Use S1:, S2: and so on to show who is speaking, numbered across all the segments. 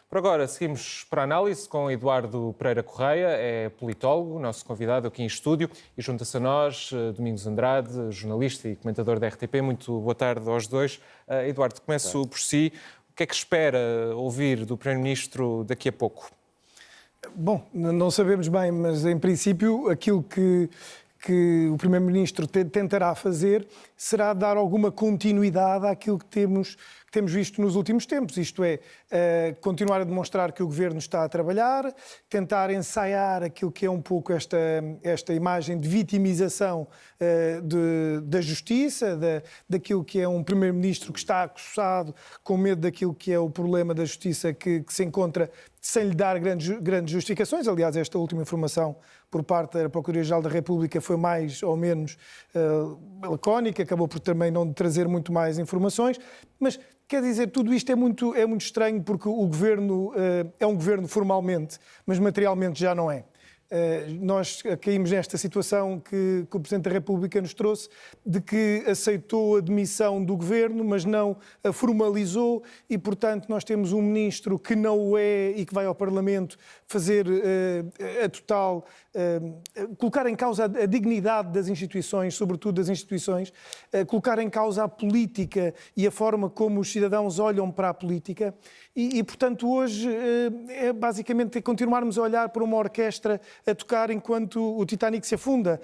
S1: Por agora, seguimos para a análise com Eduardo Pereira Correia, é politólogo, nosso convidado aqui em estúdio, e junta-se a nós, Domingos Andrade, jornalista e comentador da RTP. Muito boa tarde aos dois. Eduardo, começo por si. O que é que espera ouvir do Primeiro-Ministro daqui a pouco?
S2: Bom, não sabemos bem, mas em princípio aquilo que o Primeiro-Ministro tentará fazer será dar alguma continuidade àquilo que temos visto nos últimos tempos, isto é, continuar a demonstrar que o Governo está a trabalhar, tentar ensaiar aquilo que é um pouco esta imagem de vitimização da Justiça, daquilo que é um Primeiro-Ministro que está acossado, com medo daquilo que é o problema da Justiça que se encontra sem lhe dar grandes justificações. Aliás, esta última informação por parte da Procuradoria-Geral da República foi mais ou menos lacónica, acabou por também não trazer muito mais informações, mas quer dizer, tudo isto é muito estranho porque o Governo é um Governo formalmente, mas materialmente já não é. Nós caímos nesta situação que o Presidente da República nos trouxe, de que aceitou a demissão do Governo, mas não a formalizou e, portanto, nós temos um Ministro que não o é e que vai ao Parlamento fazer colocar em causa a dignidade das instituições, sobretudo das instituições, colocar em causa a política e a forma como os cidadãos olham para a política e portanto, hoje é basicamente continuarmos a olhar para uma orquestra a tocar enquanto o Titanic se afunda.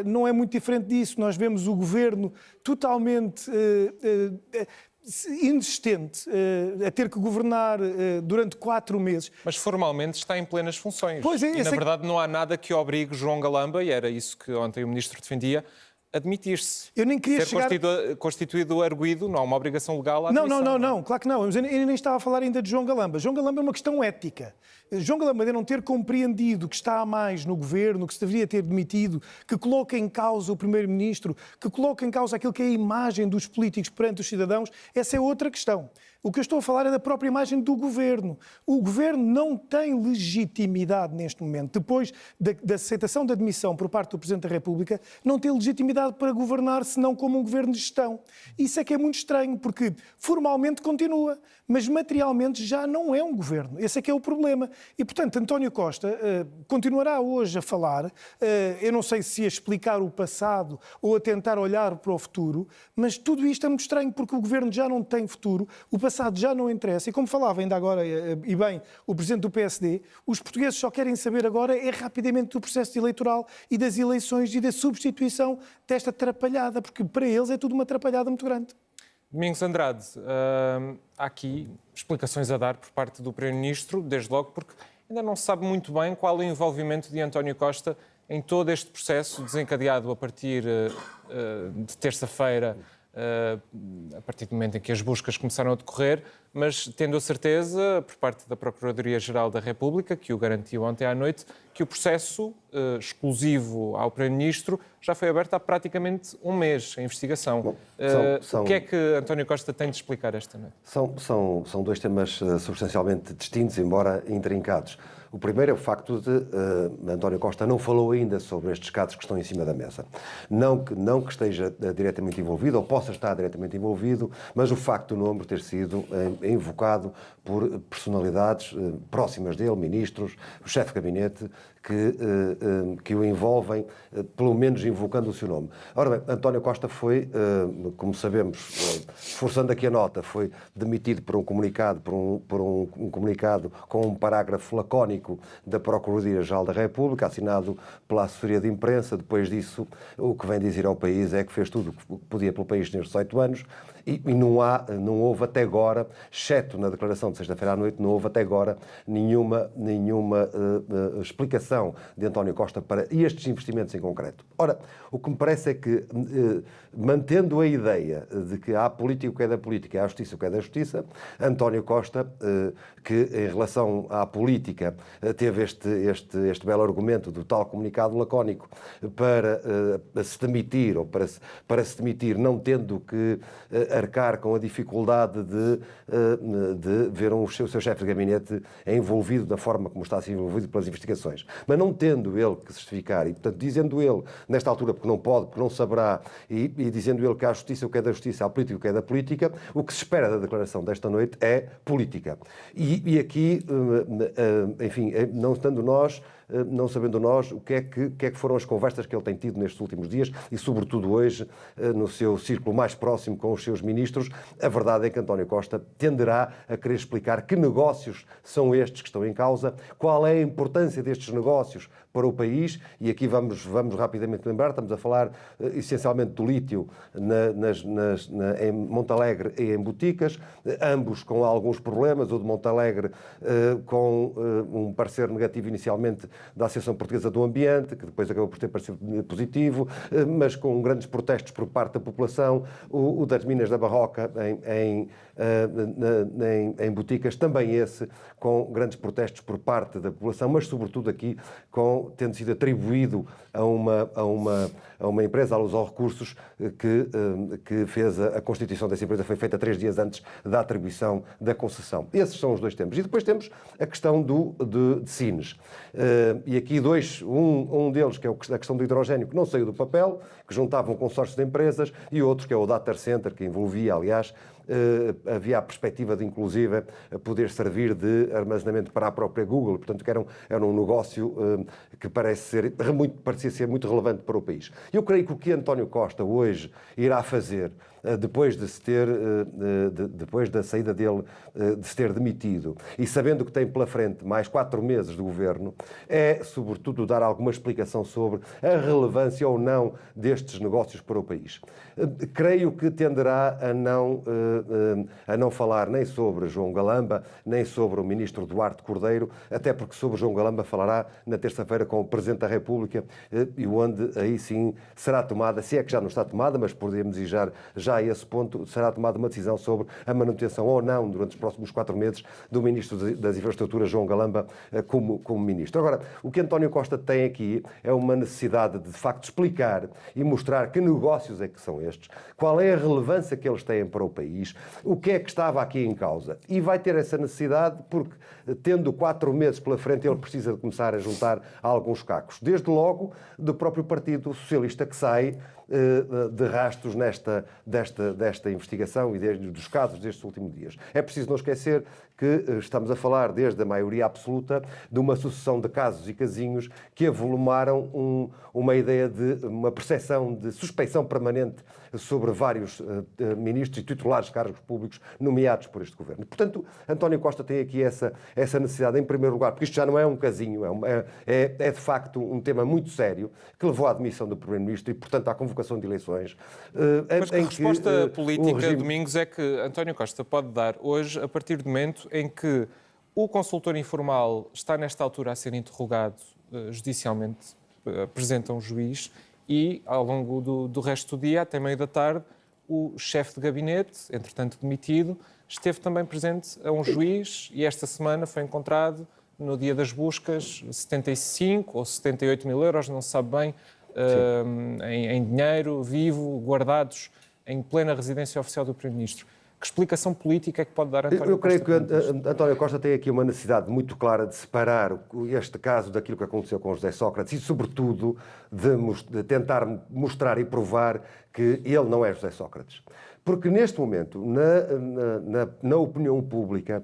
S2: Não é muito diferente disso. Nós vemos o Governo totalmente inexistente a ter que governar durante 4 meses.
S1: Mas formalmente está em plenas funções.
S2: Pois é,
S1: e, na verdade, não há nada que obrigue João Galamba, e era isso que ontem o Ministro defendia, a demitir-se.
S2: Eu nem queria
S1: constituído arguido, não há uma obrigação legal à admissão.
S2: Não, claro que não. Eu nem estava a falar ainda de João Galamba. João Galamba é uma questão ética. João Galamba de não ter compreendido que está a mais no Governo, que se deveria ter demitido, que coloca em causa o Primeiro-Ministro, que coloca em causa aquilo que é a imagem dos políticos perante os cidadãos, essa é outra questão. O que eu estou a falar é da própria imagem do Governo. O Governo não tem legitimidade neste momento. Depois da aceitação da demissão por parte do Presidente da República, não tem legitimidade para governar senão como um Governo de gestão. Isso é que é muito estranho, porque formalmente continua, mas materialmente já não é um Governo. Esse é que é o problema. E, portanto, António Costa continuará hoje a falar, eu não sei se a explicar o passado ou a tentar olhar para o futuro, mas tudo isto é muito estranho, porque o Governo já não tem futuro, o passado já não interessa, e como falava ainda agora, e bem, o Presidente do PSD, os portugueses só querem saber agora rapidamente do processo eleitoral e das eleições e da substituição desta atrapalhada, porque para eles é tudo uma atrapalhada muito grande.
S1: Domingos Andrade, há aqui explicações a dar por parte do Primeiro-Ministro, desde logo porque ainda não se sabe muito bem qual o envolvimento de António Costa em todo este processo desencadeado a partir de terça-feira, a partir do momento em que as buscas começaram a decorrer, mas tendo a certeza, por parte da Procuradoria-Geral da República, que o garantiu ontem à noite, que o processo exclusivo ao Primeiro-Ministro já foi aberto há praticamente um mês, a investigação. Bom, o que é que António Costa tem de explicar esta noite?
S3: São dois temas substancialmente distintos, embora intrincados. O primeiro é o facto de António Costa não falou ainda sobre estes casos que estão em cima da mesa. Não que esteja diretamente envolvido, ou possa estar diretamente envolvido, mas o facto do nome ter sido invocado por personalidades próximas dele, ministros, o chefe de gabinete, que o envolvem, pelo menos invocando o seu nome. Ora bem, António Costa foi, como sabemos, forçando aqui a nota, foi demitido por um comunicado, comunicado com um parágrafo lacónico da Procuradoria-Geral da República, assinado pela assessoria de imprensa. Depois disso, o que vem dizer ao país é que fez tudo o que podia pelo país nestes 8 anos e não houve até agora, exceto na declaração de sexta-feira à noite, não houve até agora nenhuma explicação de António Costa para estes investimentos em concreto. Ora, o que me parece é que, mantendo a ideia de que há político que é da política e há justiça que é da justiça, António Costa, que em relação à política teve este belo argumento do tal comunicado lacónico para se demitir, ou para se demitir não tendo que arcar com a dificuldade de de ver o seu chefe de gabinete envolvido da forma como está a ser envolvido pelas investigações. Mas não tendo ele que certificar, e portanto dizendo ele, nesta altura, porque não pode, porque não saberá, e dizendo ele que há justiça o que é da justiça, há política o que é da política, o que se espera da declaração desta noite é política. E aqui, enfim, não sabendo nós o que é que foram as conversas que ele tem tido nestes últimos dias e, sobretudo hoje, no seu círculo mais próximo com os seus ministros, a verdade é que António Costa tenderá a querer explicar que negócios são estes que estão em causa, qual é a importância destes negócios para o país, e aqui vamos rapidamente lembrar, estamos a falar essencialmente do lítio em Montalegre e em Boticas, ambos com alguns problemas, o de Montalegre com um parecer negativo inicialmente da Associação Portuguesa do Ambiente, que depois acabou por ter parecer positivo, mas com grandes protestos por parte da população, o das Minas da Barroca em Boticas, também esse, com grandes protestos por parte da população, mas sobretudo aqui tendo sido atribuído a uma empresa, a Luz aos Recursos, que fez a constituição dessa empresa, foi feita 3 dias antes da atribuição da concessão. Esses são os dois temas. E depois temos a questão de Sines. E aqui um deles, que é a questão do hidrogénio, que não saiu do papel, que juntava um consórcio de empresas, e outro, que é o Data Center, que envolvia, aliás, havia a perspectiva de, inclusive, poder servir de armazenamento para a própria Google, portanto, que era um negócio que parecia ser muito relevante para o país. Eu creio que o que António Costa hoje irá fazer, depois da saída dele, de se ter demitido, e sabendo que tem pela frente mais 4 meses de governo, é, sobretudo, dar alguma explicação sobre a relevância ou não destes negócios para o país. Creio que tenderá a não falar nem sobre João Galamba, nem sobre o ministro Duarte Cordeiro, até porque sobre João Galamba falará na terça-feira com o Presidente da República, e onde aí sim será tomada, se é que já não está tomada, mas podemos ir já a esse ponto, será tomada uma decisão sobre a manutenção ou não, durante os próximos 4 meses, do Ministro das Infraestruturas, João Galamba, como Ministro. Agora, o que António Costa tem aqui é uma necessidade de facto, explicar e mostrar que negócios é que são estes, qual é a relevância que eles têm para o país, o que é que estava aqui em causa. E vai ter essa necessidade porque, tendo 4 meses pela frente, ele precisa de começar a juntar alguns cacos. Desde logo, do próprio Partido Socialista, que sai de rastros desta investigação e dos casos destes últimos dias. É preciso não esquecer que estamos a falar, desde a maioria absoluta, de uma sucessão de casos e casinhos que avolumaram uma ideia de uma percepção de suspeição permanente sobre vários ministros e titulares de cargos públicos nomeados por este governo. Portanto, António Costa tem aqui essa necessidade, em primeiro lugar, porque isto já não é um casinho, é de facto um tema muito sério que levou à admissão do Primeiro-Ministro e, portanto, à convocação de eleições.
S1: Mas que resposta política, Domingos, é que António Costa pode dar hoje, a partir do momento em que o consultor informal está, nesta altura, a ser interrogado judicialmente, apresenta um juiz, e, ao longo do resto do dia, até meio da tarde, o chefe de gabinete, entretanto demitido, esteve também presente a um juiz, e esta semana foi encontrado, no dia das buscas, 75 ou 78 mil euros, não se sabe bem, em dinheiro vivo, guardados em plena residência oficial do Primeiro-Ministro. Que explicação política é que pode dar António Costa?
S3: Eu creio que António Costa tem aqui uma necessidade muito clara de separar este caso daquilo que aconteceu com José Sócrates e, sobretudo, de tentar mostrar e provar que ele não é José Sócrates. Porque, neste momento, na opinião pública,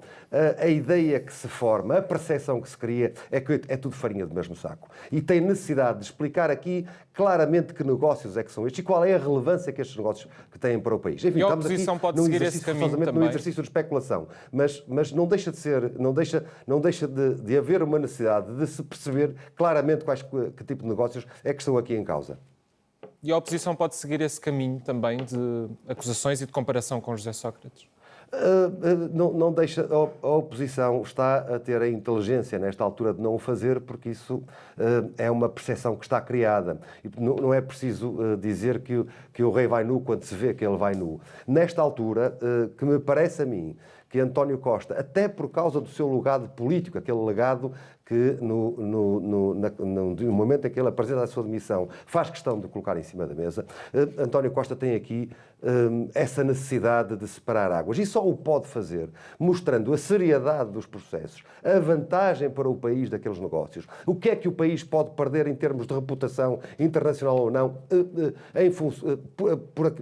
S3: a ideia que se forma, a percepção que se cria é que é tudo farinha do mesmo saco. E tem necessidade de explicar aqui claramente que negócios é que são estes e qual é a relevância que estes negócios que têm para o país. Enfim,
S1: e a oposição pode seguir esse caminho também.
S3: Num exercício de especulação. Mas não deixa de ser, não deixa de haver uma necessidade de se perceber claramente que tipo de negócios é que estão aqui em causa.
S1: E a oposição pode seguir esse caminho também de acusações e de comparação com José Sócrates?
S3: Não deixa, a oposição está a ter a inteligência nesta altura de não o fazer, porque isso é uma percepção que está criada. E não é preciso dizer que o rei vai nu quando se vê que ele vai nu. Nesta altura, que me parece a mim que António Costa, até por causa do seu legado político, aquele legado que no momento em que ele apresenta a sua demissão faz questão de colocar em cima da mesa, António Costa tem aqui essa necessidade de separar águas. E só o pode fazer mostrando a seriedade dos processos, a vantagem para o país daqueles negócios, o que é que o país pode perder em termos de reputação internacional ou não,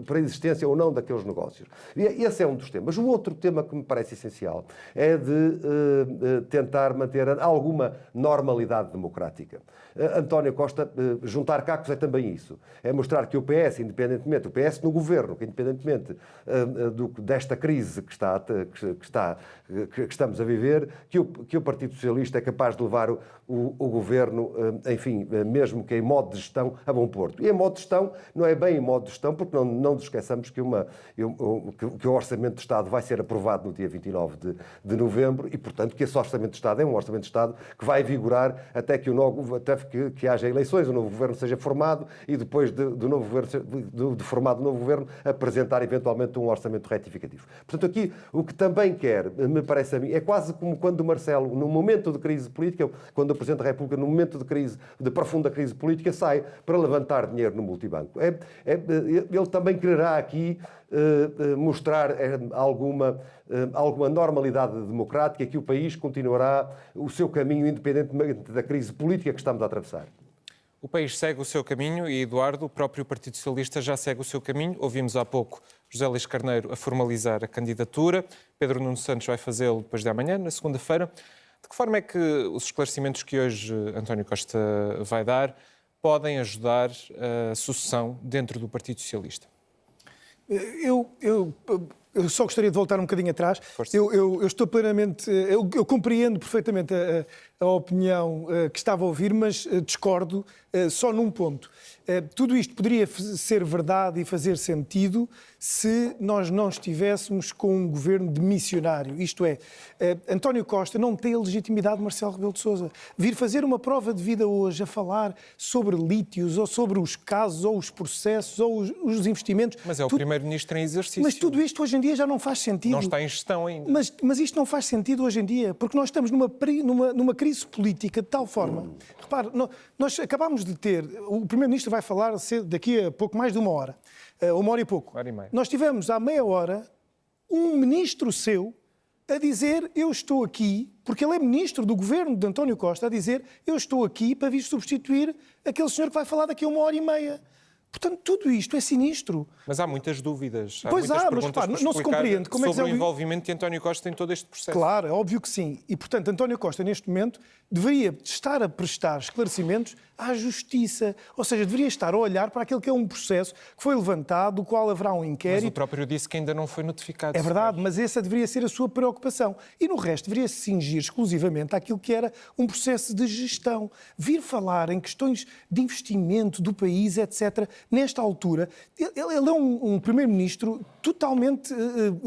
S3: por a existência ou não daqueles negócios. E esse é um dos temas. O outro tema que me parece essencial é de tentar manter alguma normalidade democrática. António Costa, juntar cacos é também isso. É mostrar que o PS, independentemente, o PS no governo, que independentemente desta crise que estamos a viver, que o Partido Socialista é capaz de levar o governo, enfim, mesmo que em modo de gestão, a bom porto. E em modo de gestão, não é bem em modo de gestão, porque não nos esqueçamos que o Orçamento de Estado vai ser aprovado no dia 29 de novembro e, portanto, que esse Orçamento de Estado é um Orçamento de Estado que vai vigorar até que haja eleições, o novo governo seja formado e depois de formado o novo governo apresentar eventualmente um orçamento retificativo. Portanto, aqui o que também quer, me parece a mim, é quase como quando o Marcelo, no momento de crise política, quando o Presidente da República, no momento de profunda crise política, sai para levantar dinheiro no multibanco. Ele também quererá aqui mostrar alguma normalidade democrática, que o país continuará o seu caminho independentemente da crise política que estamos a atravessar.
S1: O país segue o seu caminho e, Eduardo, o próprio Partido Socialista já segue o seu caminho. Ouvimos há pouco José Luís Carneiro a formalizar a candidatura. Pedro Nuno Santos vai fazê-lo depois de amanhã, na segunda-feira. De que forma é que os esclarecimentos que hoje António Costa vai dar podem ajudar a sucessão dentro do Partido Socialista?
S2: Eu só gostaria de voltar um bocadinho atrás. Eu estou plenamente... Eu compreendo perfeitamente a opinião que estava a ouvir, mas discordo só num ponto. Tudo isto poderia ser verdade e fazer sentido se nós não estivéssemos com um governo de missionário. Isto é, António Costa não tem a legitimidade de Marcelo Rebelo de Sousa. Vir fazer uma prova de vida hoje a falar sobre lítios, ou sobre os casos, ou os processos, ou os investimentos...
S1: Mas é o primeiro-ministro em exercício.
S2: Mas tudo isto hoje em dia já não faz sentido.
S1: Não está em gestão ainda.
S2: Mas isto não faz sentido hoje em dia, porque nós estamos numa crise política de tal forma... Repare, nós acabámos de ter... O Primeiro-Ministro vai falar daqui a pouco mais de uma hora e pouco.
S1: Uma hora e meia.
S2: Nós tivemos há meia hora um ministro seu a dizer eu estou aqui, porque ele é ministro do governo de António Costa, a dizer eu estou aqui para vir substituir aquele senhor que vai falar daqui a uma hora e meia. Portanto, tudo isto é sinistro.
S1: Mas há muitas dúvidas.
S2: Pois há, mas repare, não se compreende como é que
S1: sobre o envolvimento de António Costa em todo este processo.
S2: Claro, é óbvio que sim. E, portanto, António Costa, neste momento, deveria estar a prestar esclarecimentos à Justiça. Ou seja, deveria estar a olhar para aquele que é um processo que foi levantado, do qual haverá um inquérito.
S1: Mas o próprio disse que ainda não foi notificado.
S2: É verdade, mas essa deveria ser a sua preocupação. E no resto deveria se cingir exclusivamente àquilo que era um processo de gestão. Vir falar em questões de investimento do país, etc., nesta altura, ele é um primeiro-ministro totalmente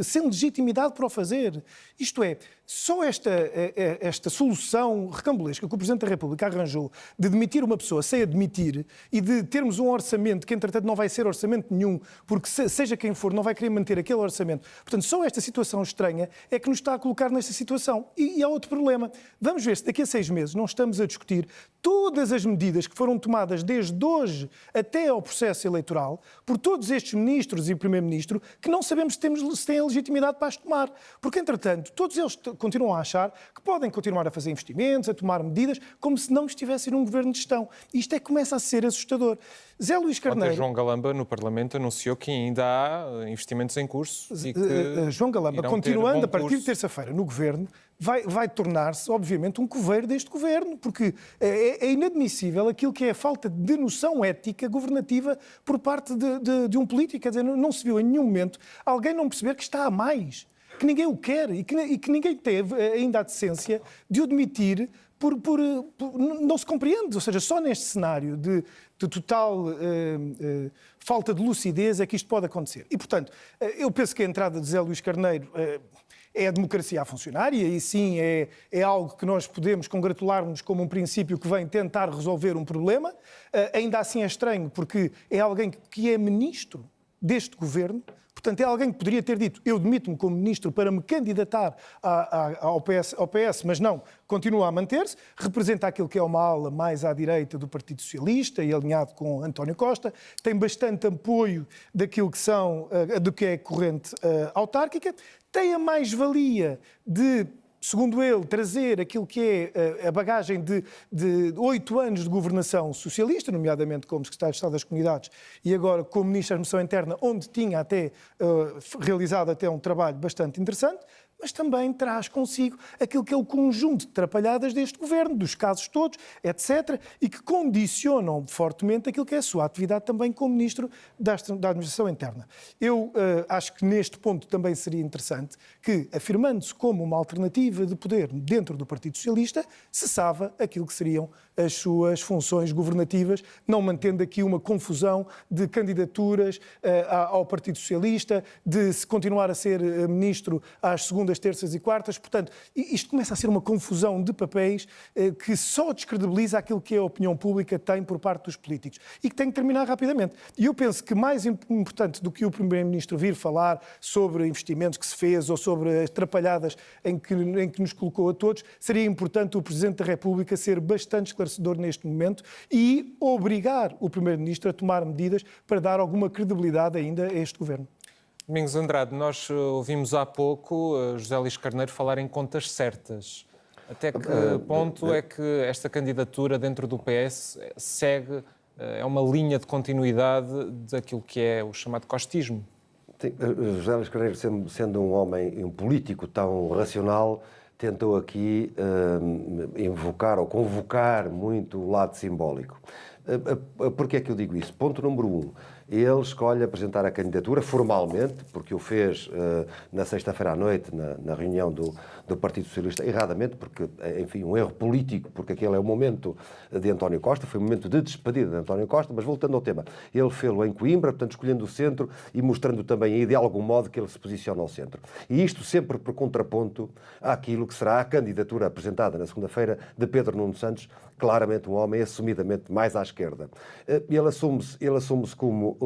S2: sem legitimidade para o fazer. Isto é, só esta solução recambulesca que o Presidente da República arranjou de demitir uma pessoa sem admitir e de termos um orçamento que, entretanto, não vai ser orçamento nenhum, porque seja quem for, não vai querer manter aquele orçamento. Portanto, só esta situação estranha é que nos está a colocar nesta situação. E há outro problema. Vamos ver se daqui a 6 meses não estamos a discutir todas as medidas que foram tomadas desde hoje até ao processo eleitoral por todos estes ministros e primeiro-ministro que não sabemos se têm a legitimidade para as tomar. Porque, entretanto, todos eles continuam a achar que podem continuar a fazer investimentos, a tomar medidas, como se não estivessem num governo de gestão. Isto é que começa a ser assustador. Zé Luís Carneiro...
S1: Ontem João Galamba, no Parlamento, anunciou que ainda há investimentos em curso e que
S2: João Galamba, continuando a partir de terça-feira no governo, vai tornar-se, obviamente, um coveiro deste governo, porque é inadmissível aquilo que é a falta de noção ética governativa por parte de um político. Quer dizer, não se viu em nenhum momento alguém não perceber que está a mais, que ninguém o quer e que ninguém teve ainda a decência de o demitir não se compreende. Ou seja, só neste cenário de total falta de lucidez é que isto pode acontecer. E, portanto, eu penso que a entrada de Zé Luís Carneiro é a democracia a funcionar e aí sim é algo que nós podemos congratular-nos como um princípio que vem tentar resolver um problema. Ainda assim é estranho porque é alguém que é ministro deste governo. Portanto, é alguém que poderia ter dito: eu demito-me como ministro para me candidatar ao PS, mas não, continua a manter-se, representa aquilo que é uma ala mais à direita do Partido Socialista e alinhado com António Costa, tem bastante apoio daquilo que do que é a corrente autárquica, tem a mais-valia de, segundo ele, trazer aquilo que é a bagagem de 8 anos de governação socialista, nomeadamente como secretário de Estado das Comunidades e agora como ministro da Administração Interna, onde tinha até realizado até um trabalho bastante interessante, mas também traz consigo aquilo que é o conjunto de atrapalhadas deste governo, dos casos todos, etc., e que condicionam fortemente aquilo que é a sua atividade também como ministro da Administração Interna. Eu acho que neste ponto também seria interessante que, afirmando-se como uma alternativa de poder dentro do Partido Socialista, cessava aquilo que seriam as suas funções governativas, não mantendo aqui uma confusão de candidaturas ao Partido Socialista, de se continuar a ser ministro às segundas, terças e quartas. Portanto, isto começa a ser uma confusão de papéis que só descredibiliza aquilo que a opinião pública tem por parte dos políticos e que tem que terminar rapidamente. E eu penso que mais importante do que o Primeiro-Ministro vir falar sobre investimentos que se fez ou sobre as atrapalhadas em que nos colocou a todos, seria importante o Presidente da República ser bastante esclarecedor neste momento e obrigar o Primeiro-Ministro a tomar medidas para dar alguma credibilidade ainda a este Governo.
S1: Domingos Andrade, nós ouvimos há pouco José Luís Carneiro falar em contas certas. Até que ponto é que esta candidatura dentro do PS segue, é uma linha de continuidade daquilo que é o chamado costismo?
S3: Sim, José Luís Carneiro, sendo um homem e um político tão racional, tentou aqui invocar ou convocar muito o lado simbólico. Porquê é que eu digo isso? Ponto número 1. Ele escolhe apresentar a candidatura formalmente, porque o fez na sexta-feira à noite, na reunião do Partido Socialista, erradamente, porque, enfim, um erro político, porque aquele é o momento de António Costa, foi o momento de despedida de António Costa, mas voltando ao tema, ele fê-lo em Coimbra, portanto, escolhendo o centro e mostrando também aí, de algum modo, que ele se posiciona ao centro. E isto sempre por contraponto àquilo que será a candidatura apresentada na segunda-feira de Pedro Nuno Santos, claramente um homem assumidamente mais à esquerda. Ele assume-se como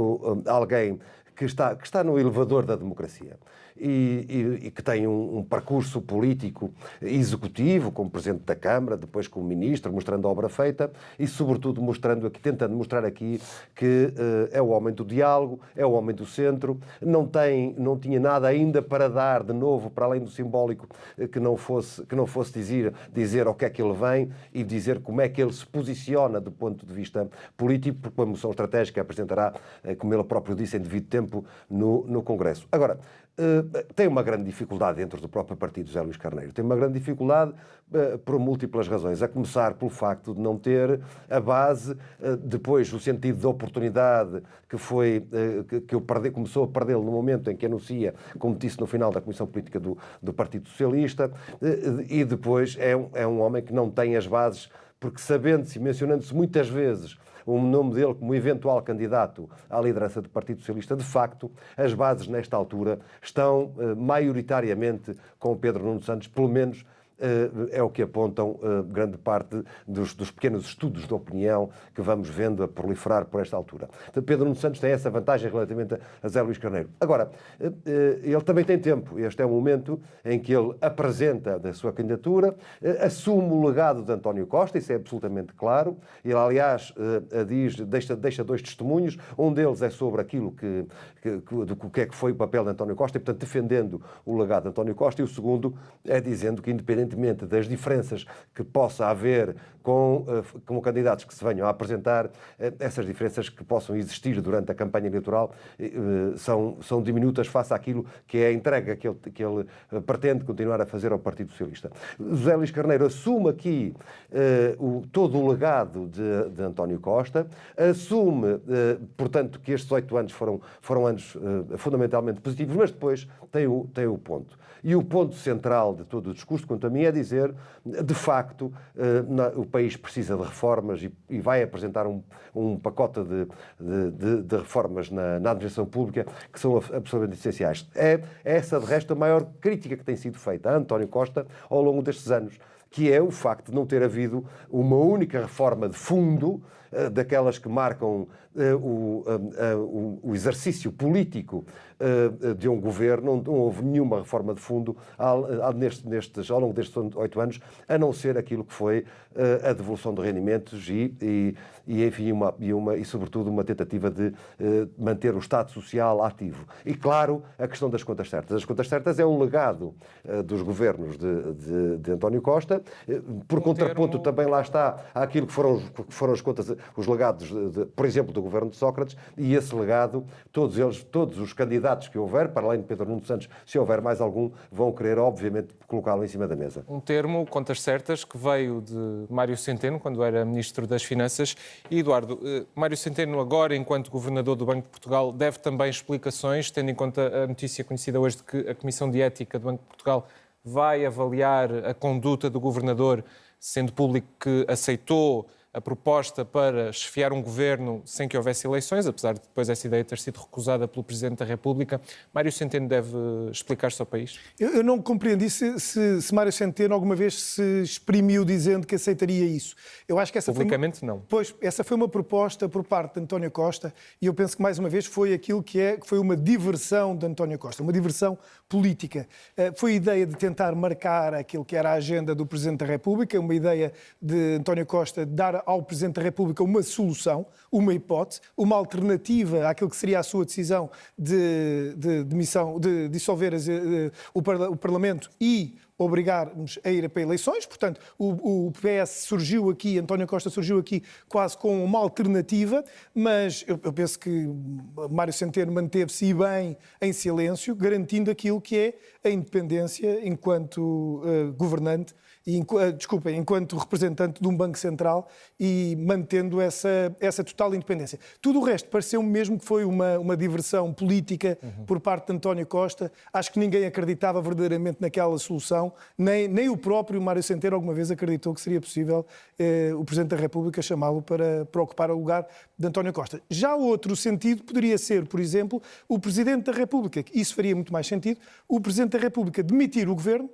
S3: alguém que está no elevador da democracia e que tem um percurso político executivo, como Presidente da Câmara, depois como Ministro, mostrando a obra feita e, sobretudo, tentando mostrar aqui que é o homem do diálogo, é o homem do centro, não tinha nada ainda para dar de novo, para além do simbólico, que não fosse dizer ao que é que ele vem e dizer como é que ele se posiciona do ponto de vista político, porque uma moção estratégica apresentará, como ele próprio disse, em devido tempo no Congresso. Agora, tem uma grande dificuldade dentro do próprio partido José Luís Carneiro. Tem uma grande dificuldade por múltiplas razões, a começar pelo facto de não ter a base, depois o sentido de oportunidade que começou a perdê-lo no momento em que anuncia, como disse no final da Comissão Política do Partido Socialista, e depois é um homem que não tem as bases, porque sabendo-se e mencionando-se muitas vezes o nome dele como eventual candidato à liderança do Partido Socialista, de facto, as bases nesta altura estão maioritariamente com Pedro Nuno Santos, pelo menos é o que apontam grande parte dos pequenos estudos de opinião que vamos vendo a proliferar por esta altura. Então, Pedro Nuno Santos tem essa vantagem relativamente a José Luís Carneiro. Agora, ele também tem tempo. Este é o momento em que ele apresenta a sua candidatura, assume o legado de António Costa, isso é absolutamente claro. Ele, aliás, deixa 2 testemunhos. Um deles é sobre aquilo do que é que foi o papel de António Costa, e, portanto, defendendo o legado de António Costa, e o segundo é dizendo que, independentemente das diferenças que possa haver com candidatos que se venham a apresentar, essas diferenças que possam existir durante a campanha eleitoral são diminutas face àquilo que é a entrega que ele pretende continuar a fazer ao Partido Socialista. José Luís Carneiro assume aqui todo o legado de António Costa, assume, portanto, que estes 8 anos foram anos fundamentalmente positivos, mas depois tem o ponto. E o ponto central de todo o discurso, quanto a mim, é dizer, de facto, o país precisa de reformas e vai apresentar um pacote de reformas na administração pública que são absolutamente essenciais. É essa, de resto, a maior crítica que tem sido feita a António Costa ao longo destes anos, que é o facto de não ter havido uma única reforma de fundo, daquelas que marcam o exercício político de um governo, não houve nenhuma reforma de fundo ao longo destes 8 anos, a não ser aquilo que foi a devolução de rendimentos e enfim, e sobretudo uma tentativa de manter o Estado Social ativo. E claro, a questão das contas certas. As contas certas é um legado dos governos de António Costa. Por contraponto, também lá está aquilo que foram as contas, os legados, por exemplo, do governo de Sócrates, e esse legado, todos os candidatos que houver, para além de Pedro Nuno Santos, se houver mais algum, vão querer, obviamente, colocá-lo em cima da mesa.
S1: Um termo, contas certas, que veio de Mário Centeno, quando era Ministro das Finanças. E, Eduardo, Mário Centeno, agora, enquanto Governador do Banco de Portugal, deve também explicações, tendo em conta a notícia conhecida hoje de que a Comissão de Ética do Banco de Portugal vai avaliar a conduta do Governador, sendo público que aceitou a proposta para chefiar um governo sem que houvesse eleições, apesar de depois essa ideia ter sido recusada pelo Presidente da República. Mário Centeno deve explicar-se ao país?
S2: Eu não compreendi se Mário Centeno alguma vez se exprimiu dizendo que aceitaria isso. Eu acho que
S1: Publicamente, não.
S2: Pois, essa foi uma proposta por parte de António Costa e eu penso que, mais uma vez, foi aquilo que foi uma diversão de António Costa, uma diversão política. Foi a ideia de tentar marcar aquilo que era a agenda do Presidente da República, uma ideia de António Costa dar ao Presidente da República uma solução, uma hipótese, uma alternativa àquilo que seria a sua decisão de dissolver o Parlamento e obrigar-nos a ir para eleições. Portanto, o PS surgiu aqui, António Costa surgiu aqui quase com uma alternativa, mas eu penso que Mário Centeno manteve-se bem em silêncio, garantindo aquilo que é a independência enquanto governante, enquanto representante de um Banco Central e mantendo essa total independência. Tudo o resto pareceu-me mesmo que foi uma diversão política por parte de António Costa. Acho que ninguém acreditava verdadeiramente naquela solução, nem o próprio Mário Centeno alguma vez acreditou que seria possível o Presidente da República chamá-lo para ocupar o lugar de António Costa. Já outro sentido poderia ser, por exemplo, o Presidente da República, isso faria muito mais sentido, o Presidente da República demitir o Governo.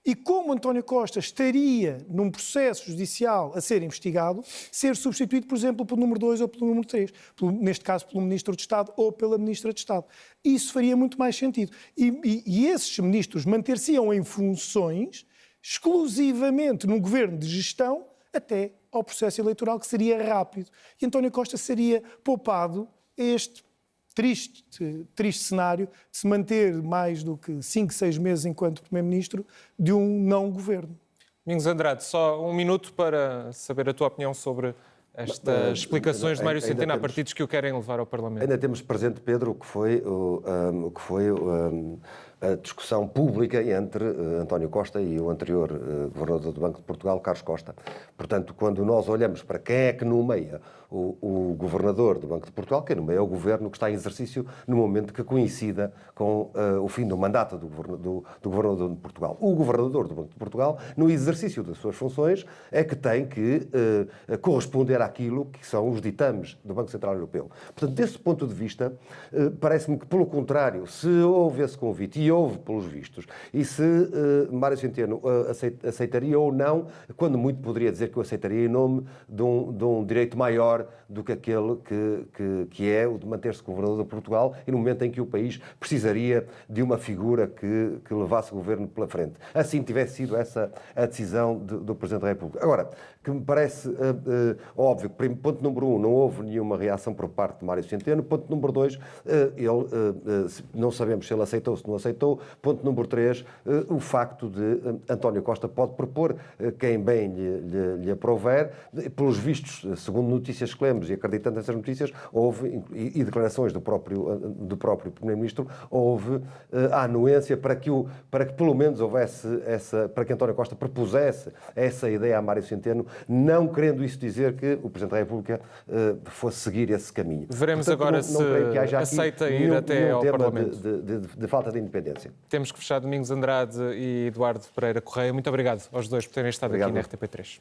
S2: E como António Costa estaria num processo judicial a ser investigado, ser substituído, por exemplo, pelo número 2 ou pelo número 3, neste caso pelo Ministro de Estado ou pela Ministra de Estado. Isso faria muito mais sentido. E esses ministros manter-se-iam em funções exclusivamente num governo de gestão até ao processo eleitoral, que seria rápido. E António Costa seria poupado este triste cenário de se manter mais do que 5, 6 meses enquanto Primeiro-Ministro de um não-governo.
S1: Domingos Andrade, só um minuto para saber a tua opinião sobre estas explicações de Mário Centeno a partidos que o querem levar ao Parlamento.
S3: Ainda temos presente, Pedro, o que foi a discussão pública entre António Costa e o anterior Governador do Banco de Portugal, Carlos Costa. Portanto, quando nós olhamos para quem é que nomeia o Governador do Banco de Portugal, quem nomeia é o Governo que está em exercício no momento que coincida com o fim do mandato do Governador de Portugal. O Governador do Banco de Portugal, no exercício das suas funções, é que tem que corresponder àquilo que são os ditames do Banco Central Europeu. Portanto, desse ponto de vista, parece-me que, pelo contrário, se houve esse convite, e houve, pelos vistos, e se Mário Centeno aceitaria ou não, quando muito poderia dizer que o aceitaria em nome de um direito maior do que aquele que é o de manter-se governador de Portugal e no momento em que o país precisaria de uma figura que levasse o governo pela frente. Assim tivesse sido essa a decisão do Presidente da República. Agora, que me parece óbvio, ponto número 1, não houve nenhuma reação por parte de Mário Centeno. Ponto número 2, não sabemos se ele aceitou ou se não aceitou. Ponto número 3, o facto de António Costa pode propor quem bem lhe aprouver. Pelos vistos, segundo notícias que lemos e acreditando nessas notícias, houve, e declarações do próprio Primeiro-Ministro, houve a anuência para que pelo menos houvesse para que António Costa propusesse essa ideia a Mário Centeno, não querendo isso dizer que o Presidente da República fosse seguir esse caminho.
S1: Veremos. Portanto,
S3: agora
S1: se aceita ir até ao Parlamento.
S3: De falta de independência.
S1: Temos que fechar. Domingos Andrade e Eduardo Pereira Correia. Muito obrigado aos dois por terem estado aqui na RTP3.